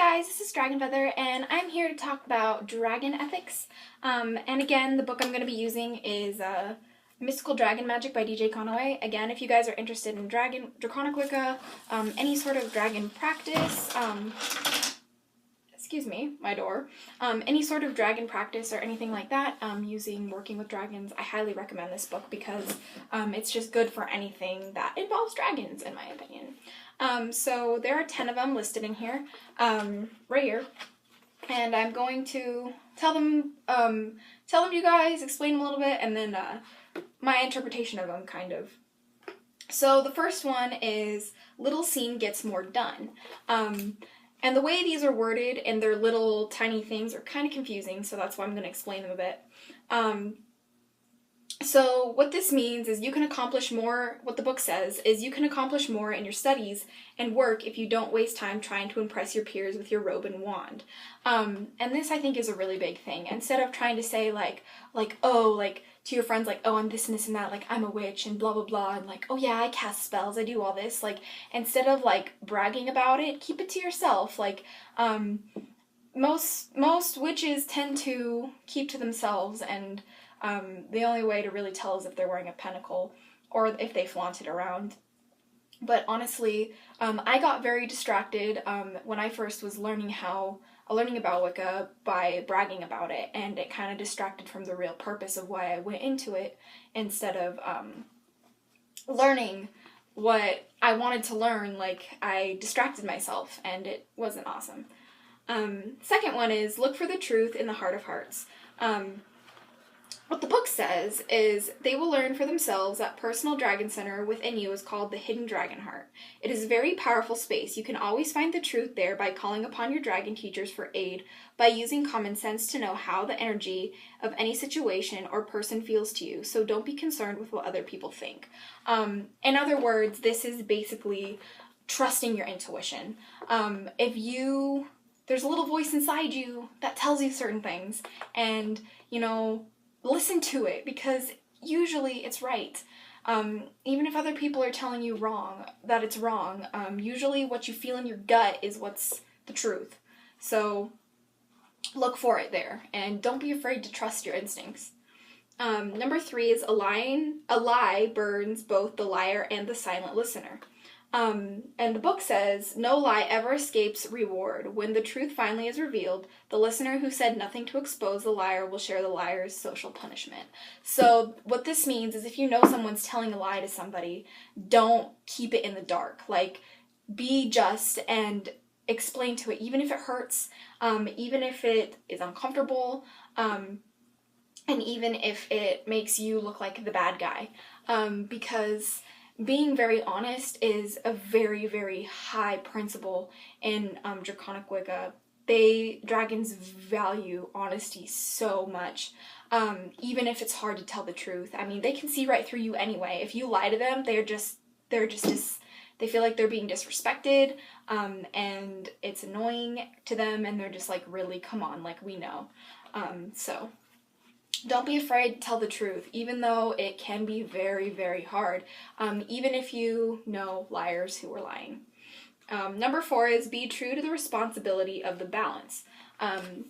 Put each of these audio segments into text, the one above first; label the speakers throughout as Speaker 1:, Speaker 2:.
Speaker 1: guys, this is DragonFaether, and I'm here to talk about Dragon Ethics. And again, the book I'm going to be using is Mystical Dragon Magick by DJ Conway. Again, if you guys are interested in Draconic Wicca, any sort of dragon practice, excuse me, my door, any sort of dragon practice or anything like that, working with dragons, I highly recommend this book because it's just good for anything that involves dragons, in my opinion. So there are 10 of them listed in here, right here, and I'm going to tell them to you guys, explain them a little bit, and then my interpretation of them, kind of. So the first one is Little Seen Gets More Done. And the way these are worded and their little tiny things are kind of confusing, so that's why I'm going to explain them a bit. So what this means is you can accomplish more, what the book says, is you can accomplish more in your studies and work if you don't waste time trying to impress your peers with your robe and wand. And this, I think, is a really big thing. Instead of trying to say, to your friends, oh, I'm this and this and that, I'm a witch and blah, blah, blah, and oh, yeah, I cast spells, I do all this, instead of, bragging about it, keep it to yourself. Most witches tend to keep to themselves, and the only way to really tell is if they're wearing a pentacle or if they flaunt it around. But honestly, I got very distracted when I first was learning about Wicca by bragging about it, and it kind of distracted from the real purpose of why I went into it instead of learning what I wanted to learn. I distracted myself, and it wasn't awesome. Second one is look for the truth in the heart of hearts. What the book says is they will learn for themselves that personal dragon center within you is called the hidden dragon heart. It is a very powerful space. You can always find the truth there by calling upon your dragon teachers for aid, by using common sense to know how the energy of any situation or person feels to you, so don't be concerned with what other people think. In other words, this is basically trusting your intuition. There's a little voice inside you that tells you certain things, and, listen to it, because usually it's right. Even if other people are telling you that it's wrong, usually what you feel in your gut is what's the truth. So look for it there, and don't be afraid to trust your instincts. Number 3 is a lie burns both the liar and the silent listener. And the book says, no lie ever escapes reward. When the truth finally is revealed, the listener who said nothing to expose the liar will share the liar's social punishment. So what this means is if you know someone's telling a lie to somebody, don't keep it in the dark. Be just and explain to it, even if it hurts, even if it is uncomfortable, and even if it makes you look like the bad guy. Because being very honest is a very, very high principle in Draconic Wicca. Dragons value honesty so much, even if it's hard to tell the truth. I mean, they can see right through you anyway. If you lie to them, they feel like they're being disrespected, and it's annoying to them, and they're just really, come on, we know. So don't be afraid to tell the truth, even though it can be very, very hard, even if you know liars who are lying. Number 4 is be true to the responsibility of the balance.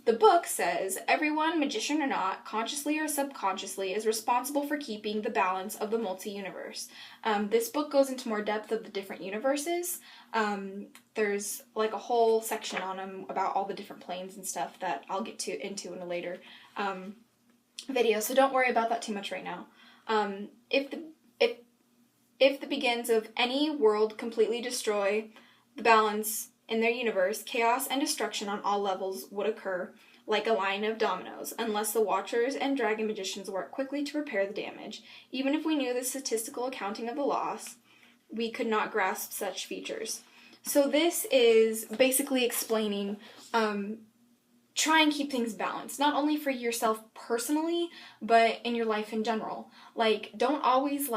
Speaker 1: The book says everyone, magician or not, consciously or subconsciously, is responsible for keeping the balance of the multi-universe. This book goes into more depth of the different universes. There's a whole section on them about all the different planes and stuff that I'll get into in a later video, so don't worry about that too much right now. If the begins of any world completely destroy the balance in their universe, chaos and destruction on all levels would occur like a line of dominoes, unless the watchers and dragon magicians work quickly to repair the damage. Even if we knew the statistical accounting of the loss, we could not grasp such features. So this is basically explaining try and keep things balanced, not only for yourself personally, but in your life in general. Don't always,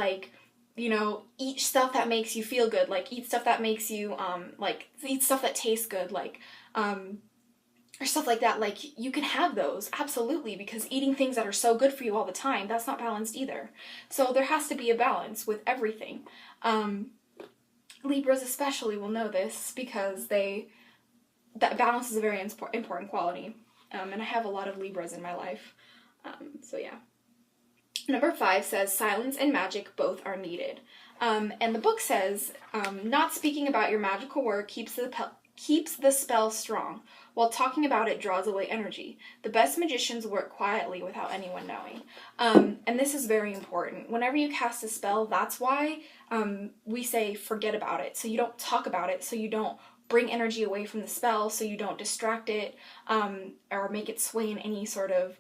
Speaker 1: eat stuff that makes you feel good, eat stuff that makes you, eat stuff that tastes good, or stuff like that. You can have those, absolutely, because eating things that are so good for you all the time, that's not balanced either. So there has to be a balance with everything. Libras especially will know this, because they that balance is a very important quality. And I have a lot of Libras in my life. So yeah. Number 5 says, silence and magic both are needed. And the book says, not speaking about your magical work keeps the spell strong, while talking about it draws away energy. The best magicians work quietly without anyone knowing. And this is very important. Whenever you cast a spell, that's why we say forget about it. So you don't talk about it, so you don't bring energy away from the spell, so you don't distract it or make it sway in any sort of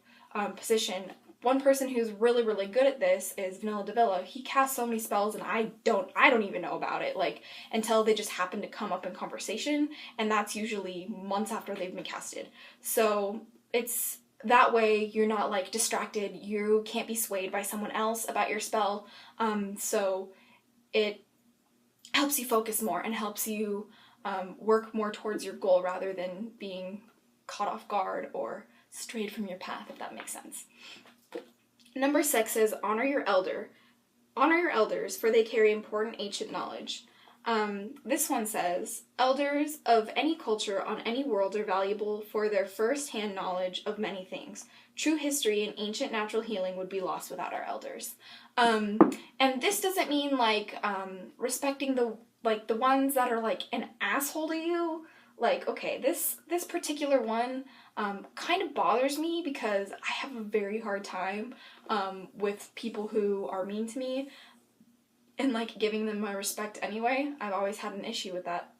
Speaker 1: position. One person who's really, really good at this is Vanilla Davila. He casts so many spells and I don't even know about it, like, until they just happen to come up in conversation, and that's usually months after they've been casted. So it's that way you're not like distracted, you can't be swayed by someone else about your spell, so it helps you focus more and helps you work more towards your goal rather than being caught off guard or strayed from your path, if that makes sense. Number 6 is honor your elders, for they carry important ancient knowledge. This one says, elders of any culture on any world are valuable for their first-hand knowledge of many things. True history and ancient natural healing would be lost without our elders. And this doesn't mean like respecting the ones that are like an asshole to you. Like, okay, this particular one kind of bothers me because I have a very hard time with people who are mean to me and like giving them my respect anyway. I've always had an issue with that.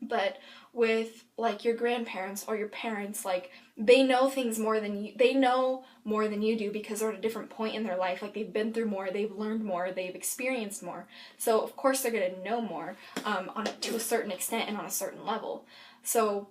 Speaker 1: But with like your grandparents or your parents, like they know things more than you. They know more than you do because they're at a different point in their life. Like they've been through more, they've learned more, they've experienced more. So of course they're gonna know more to a certain extent and on a certain level. So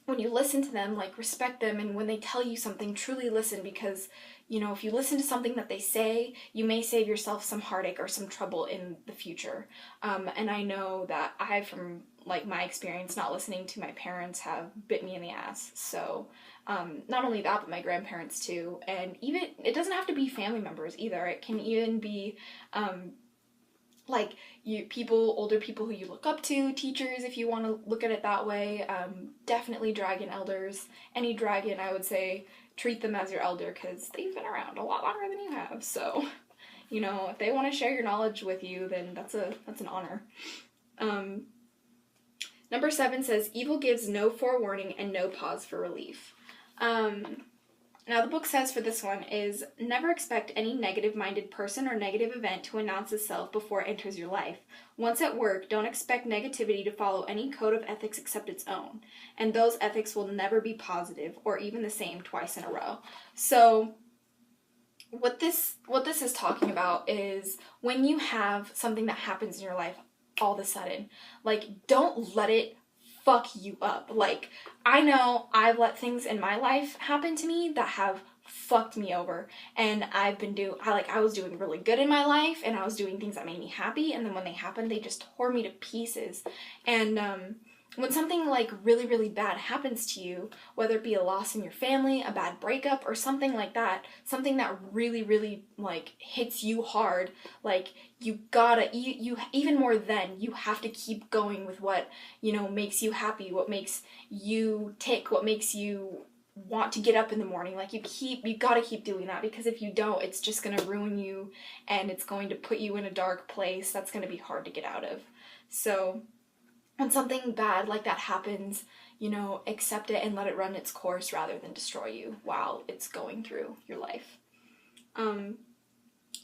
Speaker 1: when you listen to them, like respect them, and when they tell you something, truly listen, because you know, if you listen to something that they say, you may save yourself some heartache or some trouble in the future. And I know that from like my experience, not listening to my parents have bit me in the ass. So not only that, but my grandparents too. And even, it doesn't have to be family members either. It can even be like older people who you look up to, teachers, if you want to look at it that way. Definitely dragon elders. Any dragon, I would say, treat them as your elder because they've been around a lot longer than you have. So, you know, if they want to share your knowledge with you, then that's an honor. Number 7 says, evil gives no forewarning and no pause for relief. Now the book says for this one is, never expect any negative-minded person or negative event to announce itself before it enters your life. Once at work, don't expect negativity to follow any code of ethics except its own. And those ethics will never be positive or even the same twice in a row. So what this is talking about is when you have something that happens in your life all of a sudden, like, don't let it fuck you up. Like, I know I've let things in my life happen to me that have fucked me over, and I was doing really good in my life, and I was doing things that made me happy, and then when they happened, they just tore me to pieces. And when something like really, really bad happens to you, whether it be a loss in your family, a bad breakup, or something like that, something that really, really like hits you hard, like you even more than, you have to keep going with what, you know, makes you happy, what makes you tick, what makes you want to get up in the morning. Like you gotta keep doing that, because if you don't, it's just gonna ruin you and it's going to put you in a dark place that's gonna be hard to get out of. So when something bad like that happens, you know, accept it and let it run its course rather than destroy you while it's going through your life.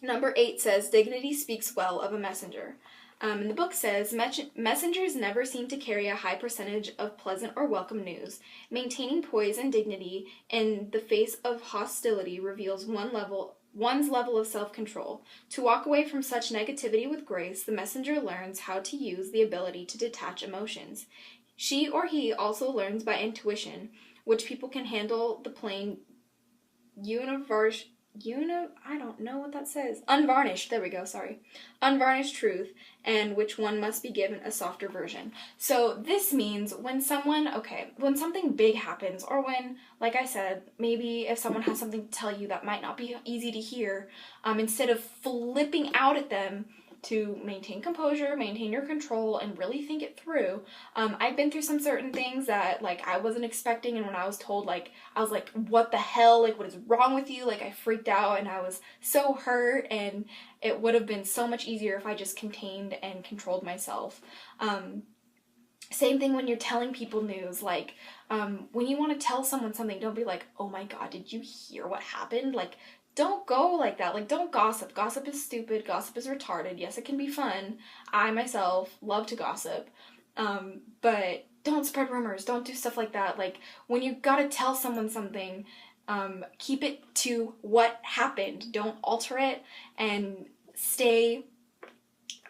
Speaker 1: Number 8 says, dignity speaks well of a messenger. And the book says, messengers never seem to carry a high percentage of pleasant or welcome news. Maintaining poise and dignity in the face of hostility reveals one's level of self-control. To walk away from such negativity with grace, the messenger learns how to use the ability to detach emotions. She or he also learns by intuition, which people can handle the plain I don't know what that says. Unvarnished, there we go, sorry. Unvarnished truth, and which one must be given a softer version. So this means when something big happens, or when, like I said, maybe if someone has something to tell you that might not be easy to hear, instead of flipping out at them to maintain composure, maintain your control, and really think it through. I've been through some certain things that, like, I wasn't expecting, and when I was told, like, I was like, what the hell, like, what is wrong with you? Like, I freaked out, and I was so hurt, and it would have been so much easier if I just contained and controlled myself. Same thing when you're telling people news, like, when you want to tell someone something, don't be like, oh my god, did you hear what happened? Like, don't go like that. Like, don't gossip. Gossip is stupid. Gossip is retarded. Yes, it can be fun. I, myself, love to gossip. But don't spread rumors. Don't do stuff like that. Like, when you gotta tell someone something, keep it to what happened. Don't alter it, and stay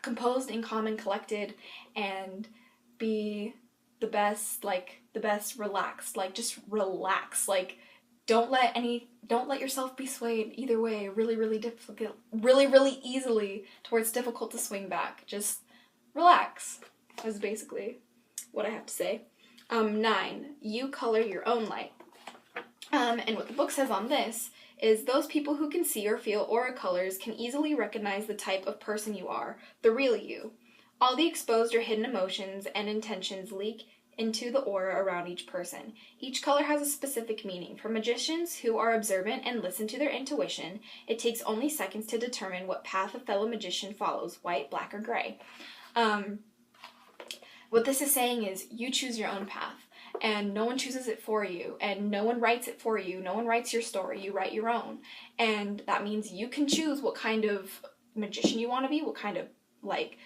Speaker 1: composed and calm and collected, and be the best, relaxed. Like, just relax. Like, don't let yourself be swayed either way really difficult, really easily towards difficult to swing back. Just relax, is basically what I have to say. 9, you color your own light. And what the book says on this is those people who can see or feel aura colors can easily recognize the type of person you are, the real you. All the exposed or hidden emotions and intentions leak into the aura around each person. Each color has a specific meaning. For magicians who are observant and listen to their intuition, it takes only seconds to determine what path a fellow magician follows, white, black, or gray. What this is saying is you choose your own path, and no one chooses it for you, and no one writes it for you. No one writes your story. You write your own. And that means you can choose what kind of magician you want to be, what kind of, like,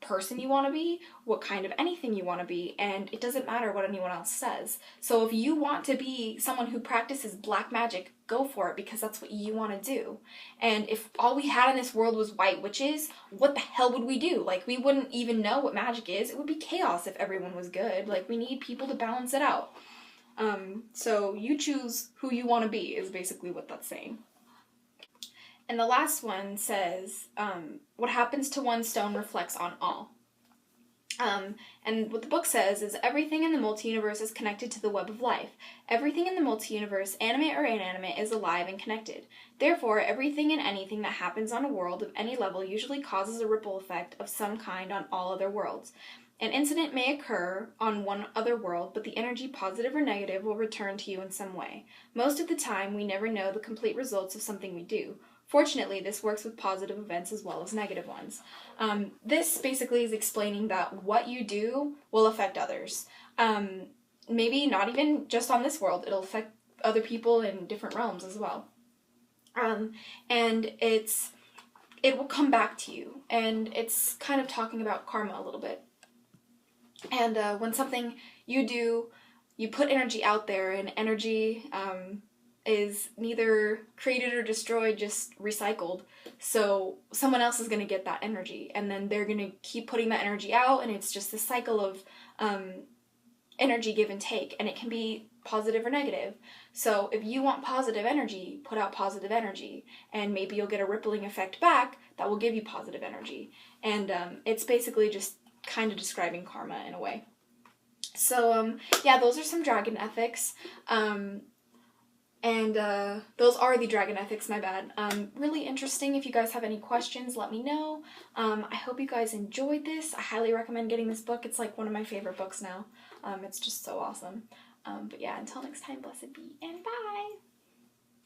Speaker 1: person you want to be, what kind of anything you want to be, and it doesn't matter what anyone else says. So if you want to be someone who practices black magic, go for it, because that's what you want to do. And if all we had in this world was white witches, what the hell would we do? Like, we wouldn't even know what magic is. It would be chaos if everyone was good. Like, we need people to balance it out. So you choose who you want to be, is basically what that's saying. And the last one says, what happens to one stone reflects on all. And what the book says is everything in the multi-universe is connected to the web of life. Everything in the multi-universe, animate or inanimate, is alive and connected. Therefore, everything and anything that happens on a world of any level usually causes a ripple effect of some kind on all other worlds. An incident may occur on one other world, but the energy, positive or negative, will return to you in some way. Most of the time, we never know the complete results of something we do. Fortunately, this works with positive events as well as negative ones. This basically is explaining that what you do will affect others. Maybe not even just on this world, it'll affect other people in different realms as well. And it will come back to you, and it's kind of talking about karma a little bit. And when something you do, you put energy out there, and energy is neither created or destroyed, just recycled. So someone else is going to get that energy, and then they're going to keep putting that energy out, and it's just this cycle of energy give and take, and it can be positive or negative. So if you want positive energy, put out positive energy, and maybe you'll get a rippling effect back that will give you positive energy. And it's basically just kind of describing karma in a way. So yeah, those are some dragon ethics. And those are the dragon ethics, my bad. Really interesting. If you guys have any questions, let me know. I hope you guys enjoyed this. I highly recommend getting this book. It's like one of my favorite books now. It's just so awesome. But yeah, until next time, blessed be, and bye!